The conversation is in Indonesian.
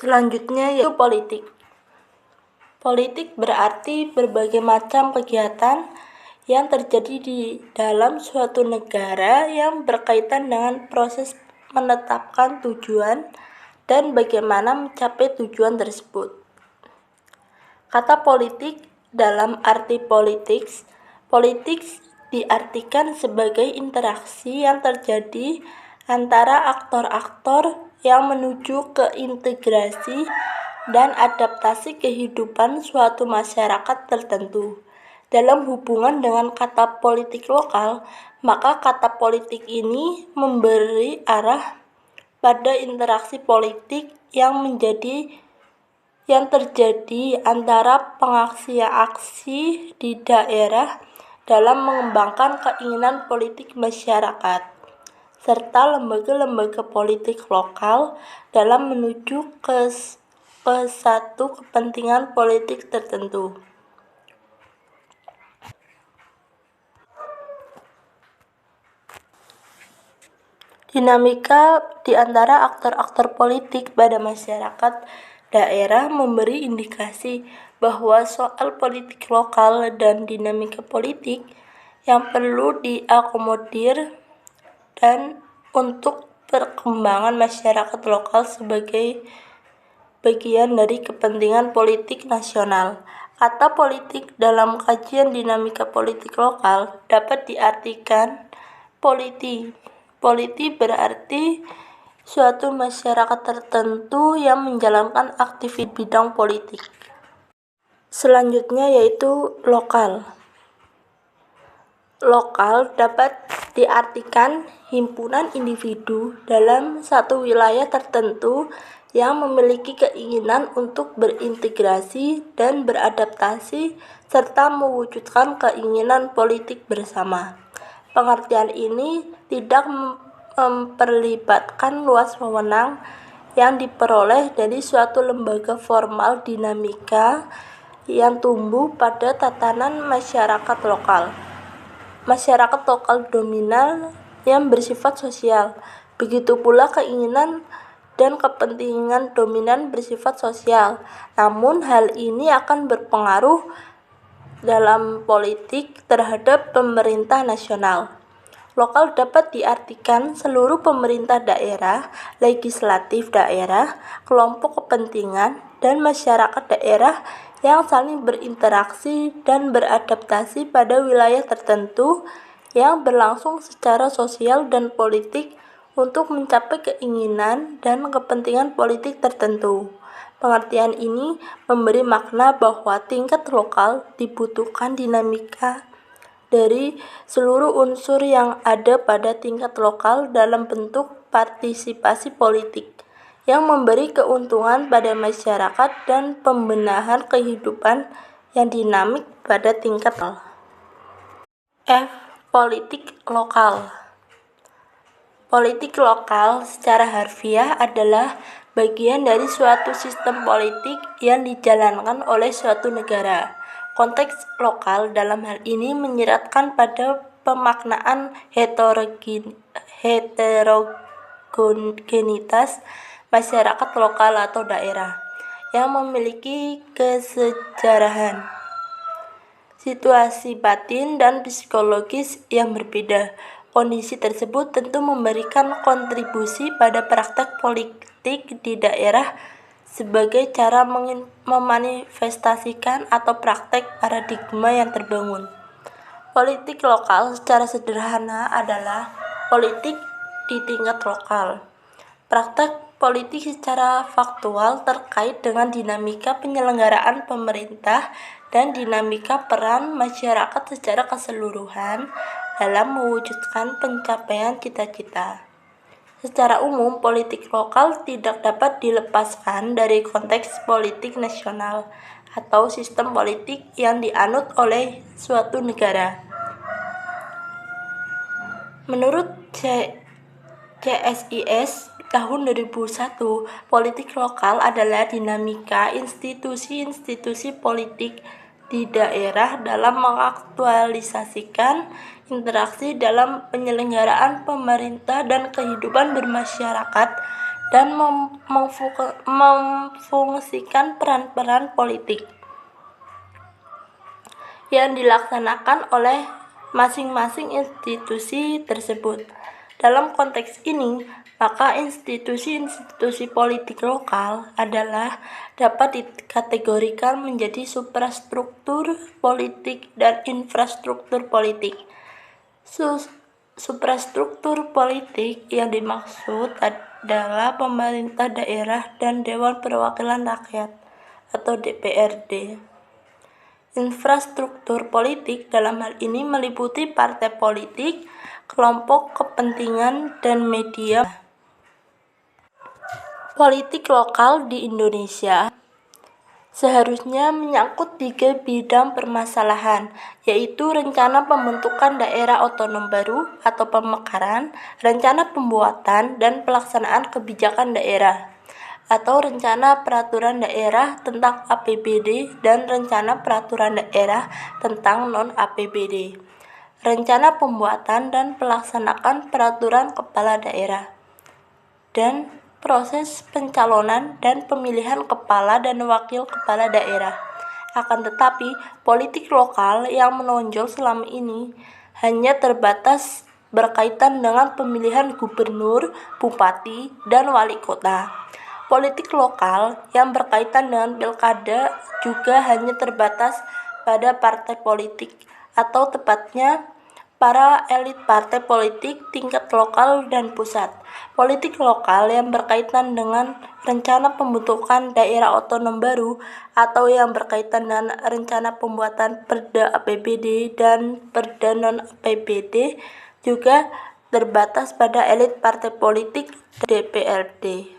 Selanjutnya yaitu politik. Politik berarti berbagai macam kegiatan yang terjadi di dalam suatu negara yang berkaitan dengan proses menetapkan tujuan dan bagaimana mencapai tujuan tersebut. Kata politik dalam arti politik diartikan sebagai interaksi yang terjadi antara aktor-aktor yang menuju ke integrasi dan adaptasi kehidupan suatu masyarakat tertentu. Dalam hubungan dengan kata politik lokal, maka kata politik ini memberi arah pada interaksi politik yang terjadi antara pengaksi-aksi di daerah dalam mengembangkan keinginan politik masyarakat, serta lembaga-lembaga politik lokal dalam menuju ke satu kepentingan politik tertentu. Dinamika di antara aktor-aktor politik pada masyarakat daerah memberi indikasi bahwa soal politik lokal dan dinamika politik yang perlu diakomodir dan untuk perkembangan masyarakat lokal sebagai bagian dari kepentingan politik nasional. Kata politik dalam kajian dinamika politik lokal dapat diartikan politi berarti suatu masyarakat tertentu yang menjalankan aktivitas bidang politik. Selanjutnya yaitu lokal. Lokal dapat diartikan himpunan individu dalam satu wilayah tertentu yang memiliki keinginan untuk berintegrasi dan beradaptasi serta mewujudkan keinginan politik bersama. Pengertian ini tidak memperlibatkan luas wewenang yang diperoleh dari suatu lembaga formal dinamika yang tumbuh pada tatanan masyarakat lokal. Masyarakat lokal dominan yang bersifat sosial, begitu pula keinginan dan kepentingan dominan bersifat sosial. Namun hal ini akan berpengaruh dalam politik terhadap pemerintah nasional. Lokal dapat diartikan seluruh pemerintah daerah, legislatif daerah, kelompok kepentingan, dan masyarakat daerah yang saling berinteraksi dan beradaptasi pada wilayah tertentu yang berlangsung secara sosial dan politik untuk mencapai keinginan dan kepentingan politik tertentu. Pengertian ini memberi makna bahwa tingkat lokal dibutuhkan dinamika dari seluruh unsur yang ada pada tingkat lokal dalam bentuk partisipasi politik yang memberi keuntungan pada masyarakat dan pembenahan kehidupan yang dinamik pada tingkat lokal. Politik lokal. Politik lokal secara harfiah adalah bagian dari suatu sistem politik yang dijalankan oleh suatu negara. Konteks lokal dalam hal ini menyiratkan pada pemaknaan heterogenitas masyarakat lokal atau daerah yang memiliki kesejarahan, situasi batin dan psikologis yang berbeda. Kondisi tersebut tentu memberikan kontribusi pada praktek politik di daerah sebagai cara memanifestasikan atau praktek paradigma yang terbangun. Politik lokal secara sederhana adalah politik di tingkat lokal. Praktek politik secara faktual terkait dengan dinamika penyelenggaraan pemerintah dan dinamika peran masyarakat secara keseluruhan dalam mewujudkan pencapaian cita-cita. Secara umum, politik lokal tidak dapat dilepaskan dari konteks politik nasional atau sistem politik yang dianut oleh suatu negara. Menurut CSIS tahun 2001, politik lokal adalah dinamika institusi-institusi politik di daerah dalam mengaktualisasikan interaksi dalam penyelenggaraan pemerintah dan kehidupan bermasyarakat dan memfungsikan peran-peran politik yang dilaksanakan oleh masing-masing institusi tersebut. Dalam konteks ini, maka institusi-institusi politik lokal adalah dapat dikategorikan menjadi suprastruktur politik dan infrastruktur politik. Suprastruktur politik yang dimaksud adalah pemerintah daerah dan Dewan Perwakilan Rakyat atau DPRD. Infrastruktur politik dalam hal ini meliputi partai politik, kelompok kepentingan, dan media. Politik lokal di Indonesia seharusnya menyangkut 3 bidang permasalahan, yaitu rencana pembentukan daerah otonom baru atau pemekaran, rencana pembuatan dan pelaksanaan kebijakan daerah, atau rencana peraturan daerah tentang APBD dan rencana peraturan daerah tentang non-APBD, rencana pembuatan dan pelaksanaan peraturan kepala daerah, dan proses pencalonan dan pemilihan kepala dan wakil kepala daerah. Akan tetapi, politik lokal yang menonjol selama ini hanya terbatas berkaitan dengan pemilihan gubernur, bupati, dan wali kota. Politik lokal yang berkaitan dengan pilkada juga hanya terbatas pada partai politik, atau tepatnya para elit partai politik tingkat lokal dan pusat. Politik lokal yang berkaitan dengan rencana pembentukan daerah otonom baru atau yang berkaitan dengan rencana pembuatan Perda APBD dan Perda non-APBD juga terbatas pada elit partai politik DPRD.